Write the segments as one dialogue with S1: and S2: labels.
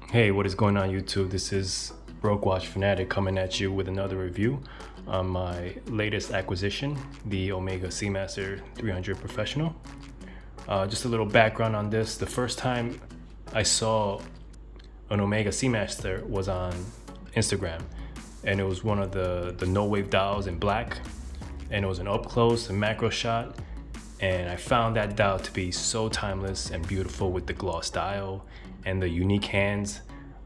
S1: Hey, what is going on YouTube? This is Broke Watch Fanatic coming at you with another review on my latest acquisition, the Omega Seamaster 300 Professional. Just a little background on this. The first time I saw an Omega Seamaster was on Instagram, and it was one of the no wave dials in black, and it was an up close and macro shot. And I found that dial to be so timeless and beautiful with the gloss dial and the unique hands.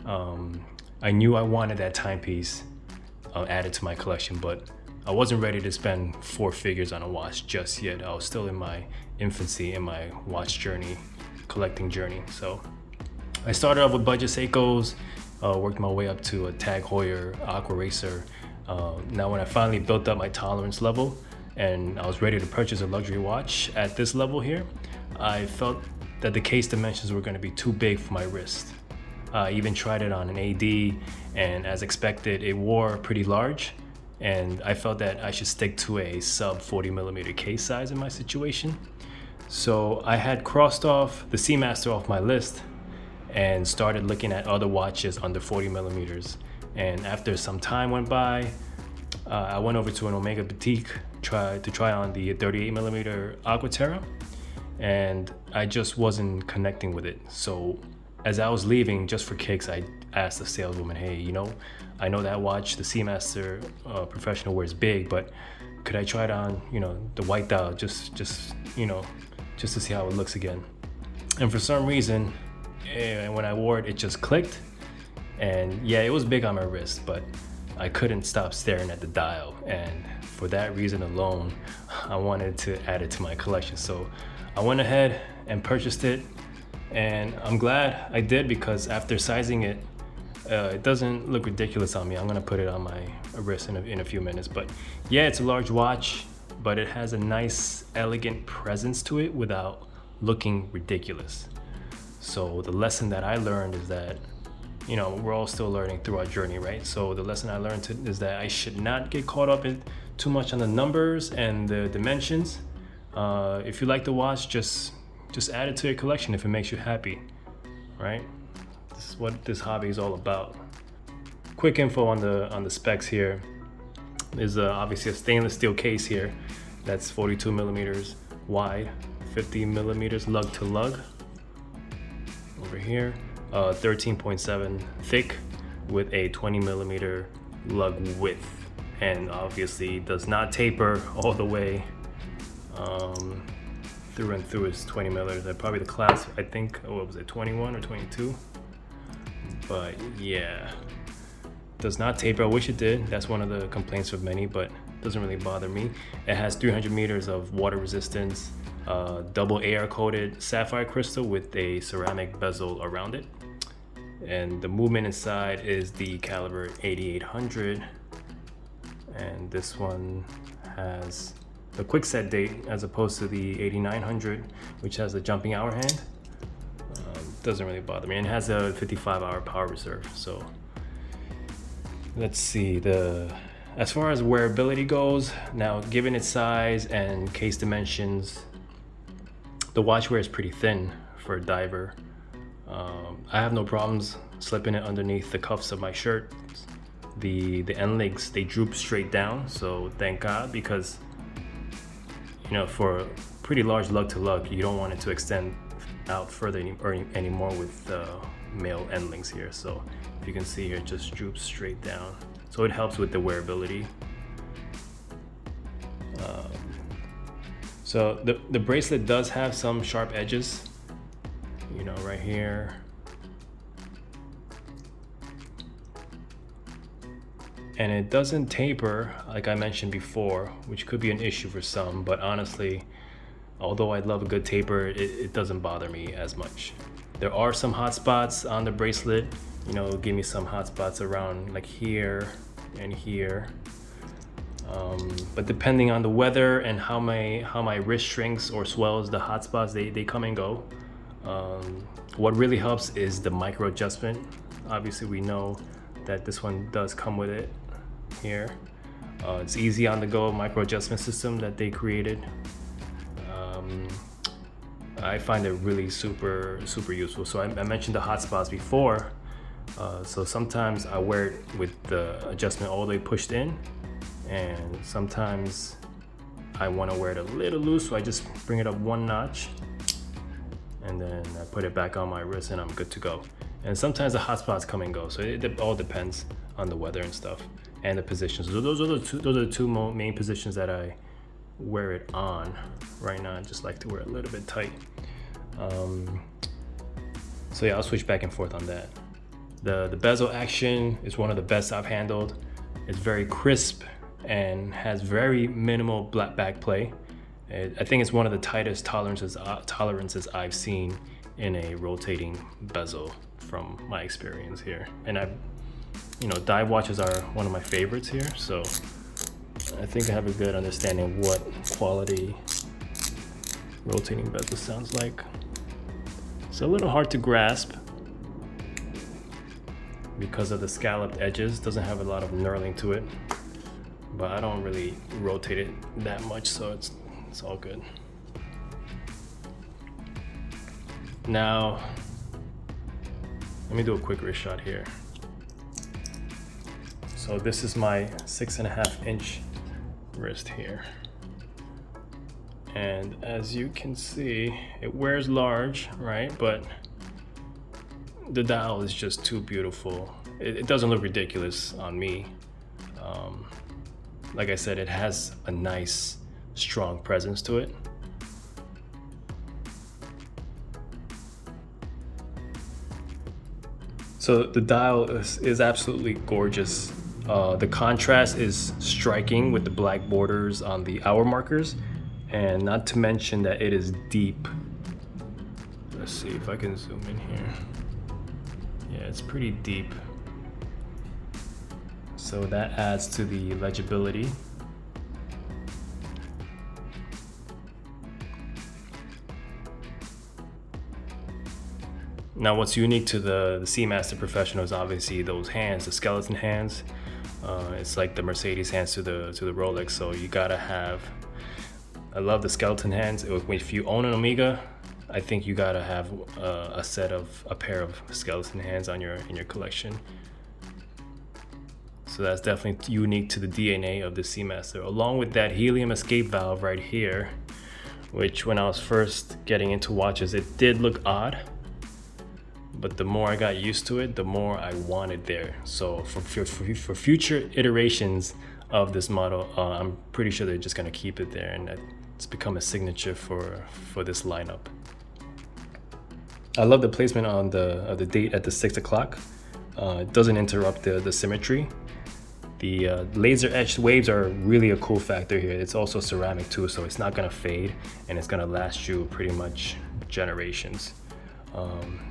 S1: I knew I wanted that timepiece added to my collection, but I wasn't ready to spend four figures on a watch just yet. I was still in my infancy in my watch journey, collecting journey. So I started off with budget Seikos, worked my way up to a Tag Heuer Aqua Racer. Now when I finally built up my tolerance level and I was ready to purchase a luxury watch at this level here, I felt that the case dimensions were going to be too big for my wrist. I even tried it on an AD, and as expected, it wore pretty large, and I felt that I should stick to a sub 40 millimeter case size in my situation. So I had crossed off the Seamaster off my list and started looking at other watches under 40 millimeters. And after some time went by, I went over to an Omega boutique to try on the 38 millimeter Aquaterra, and I just wasn't connecting with it. So as I was leaving, just for kicks, I asked the saleswoman, hey, I know that watch, the Seamaster Professional, wears big, but could I try it on, the white dial, just to see how it looks again. And for some reason, when I wore it, it just clicked. And yeah, it was big on my wrist, but I couldn't stop staring at the dial. And for that reason alone, I wanted to add it to my collection. So I went ahead and purchased it. And I'm glad I did, because after sizing it, it doesn't look ridiculous on me. I'm gonna put it on my wrist in a few minutes. But yeah, it's a large watch, but it has a nice, elegant presence to it without looking ridiculous. So the lesson that I learned is that, we're all still learning through our journey, right? So the lesson I learned is that I should not get caught up in too much on the numbers and the dimensions. If you like the watch, just add it to your collection if it makes you happy, right? This is what this hobby is all about. Quick info on the specs here is obviously a stainless steel case here that's 42 millimeters wide, 50 millimeters lug to lug. Over here, 13.7 thick with a 20 millimeter lug width, and obviously does not taper all the way. Through and through is 20 millimeters. Probably the class, I think, what was it, 21 or 22? But yeah, does not taper. I wish it did. That's one of the complaints of many, but doesn't really bother me. It has 300 meters of water resistance, double air coated sapphire crystal with a ceramic bezel around it. And the movement inside is the caliber 8800. And this one has the quick set date as opposed to the 8900, which has a jumping hour hand. Doesn't really bother me, and it has a 55-hour power reserve. So let's see, as far as wearability goes, now given its size and case dimensions, the watch wear is pretty thin for a diver. I have no problems slipping it underneath the cuffs of my shirt. The end legs, they droop straight down, so thank God, because for a pretty large lug to lug, you don't want it to extend out further anymore with male end links here. So if you can see here, it just droops straight down. So it helps with the wearability. So the bracelet does have some sharp edges, right here. And it doesn't taper like I mentioned before, which could be an issue for some, but honestly, although I'd love a good taper, it doesn't bother me as much. There are some hot spots on the bracelet, give me some hot spots around like here and here. But depending on the weather and how my wrist shrinks or swells, the hot spots, they come and go. What really helps is the micro adjustment. Obviously we know that this one does come with it here. It's easy on the go micro adjustment system that they created. I find it really super useful. So I mentioned the hotspots before. So sometimes I wear it with the adjustment all the way pushed in, and sometimes I want to wear it a little loose, so I just bring it up one notch and then I put it back on my wrist and I'm good to go. And sometimes the hot spots come and go, so it all depends on the weather and stuff and the positions. So those are the two main positions that I wear it on. Right now I just like to wear it a little bit tight. So yeah, I'll switch back and forth on that. The bezel action is one of the best I've handled. It's very crisp and has very minimal back play. I think it's one of the tightest tolerances I've seen in a rotating bezel from my experience here. And dive watches are one of my favorites here, so I think I have a good understanding of what quality rotating bezel sounds like. It's a little hard to grasp because of the scalloped edges. Doesn't have a lot of knurling to it, but I don't really rotate it that much, so it's all good. Now, let me do a quick wrist shot here. So this is my 6.5 inch wrist here. And as you can see, it wears large, right? But the dial is just too beautiful. It doesn't look ridiculous on me. Like I said, it has a nice, strong presence to it. So the dial is absolutely gorgeous. The contrast is striking with the black borders on the hour markers, and not to mention that it is deep. Let's see if I can zoom in here. Yeah, it's pretty deep. So that adds to the legibility. Now, what's unique to the Seamaster Professional is obviously those hands, the skeleton hands. It's like the Mercedes hands to the Rolex, so you gotta have. I love the skeleton hands. If you own an Omega, I think you gotta have a pair of skeleton hands in your collection. So that's definitely unique to the DNA of the Seamaster. Along with that helium escape valve right here, which when I was first getting into watches, it did look odd. But the more I got used to it, the more I wanted there. So for future iterations of this model, I'm pretty sure they're just gonna keep it there, and it's become a signature for this lineup. I love the placement of the date at the 6 o'clock. It doesn't interrupt the symmetry. The laser etched waves are really a cool factor here. It's also ceramic too, so it's not gonna fade, and it's gonna last you pretty much generations.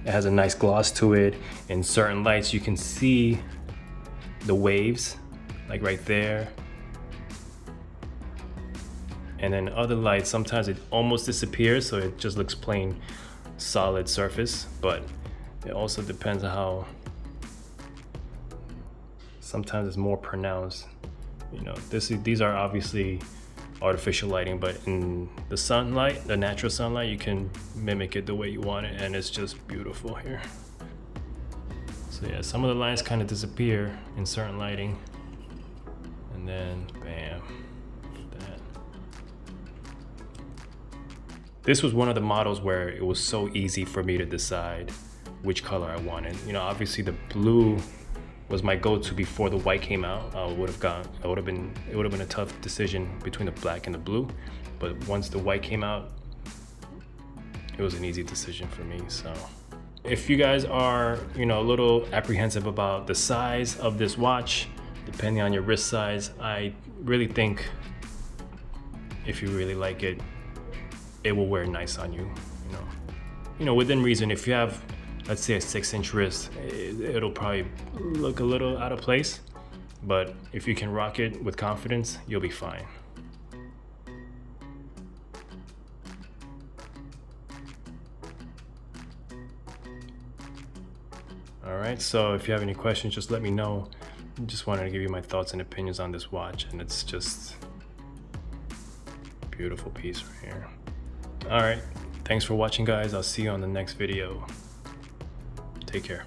S1: It has a nice gloss to it. In certain lights you can see the waves, like right there. And then other lights, sometimes it almost disappears, so it just looks plain solid surface. But it also depends on how, sometimes it's more pronounced. These are obviously artificial lighting, but in the sunlight, the natural sunlight, you can mimic it the way you want it, and it's just beautiful here. So yeah, some of the lines kind of disappear in certain lighting, and then bam, look at that. This was one of the models where it was so easy for me to decide which color I wanted. Obviously the blue was my go-to before the white came out. It would have been a tough decision between the black and the blue, but once the white came out, it was an easy decision for me. So if you guys are a little apprehensive about the size of this watch, depending on your wrist size, I really think if you really like it, it will wear nice on you. Within reason. If you have, let's say, a 6-inch wrist, it'll probably look a little out of place, but if you can rock it with confidence, you'll be fine. All right, so if you have any questions, just let me know. I just wanted to give you my thoughts and opinions on this watch, and it's just a beautiful piece right here. All right, thanks for watching, guys. I'll see you on the next video. Take care.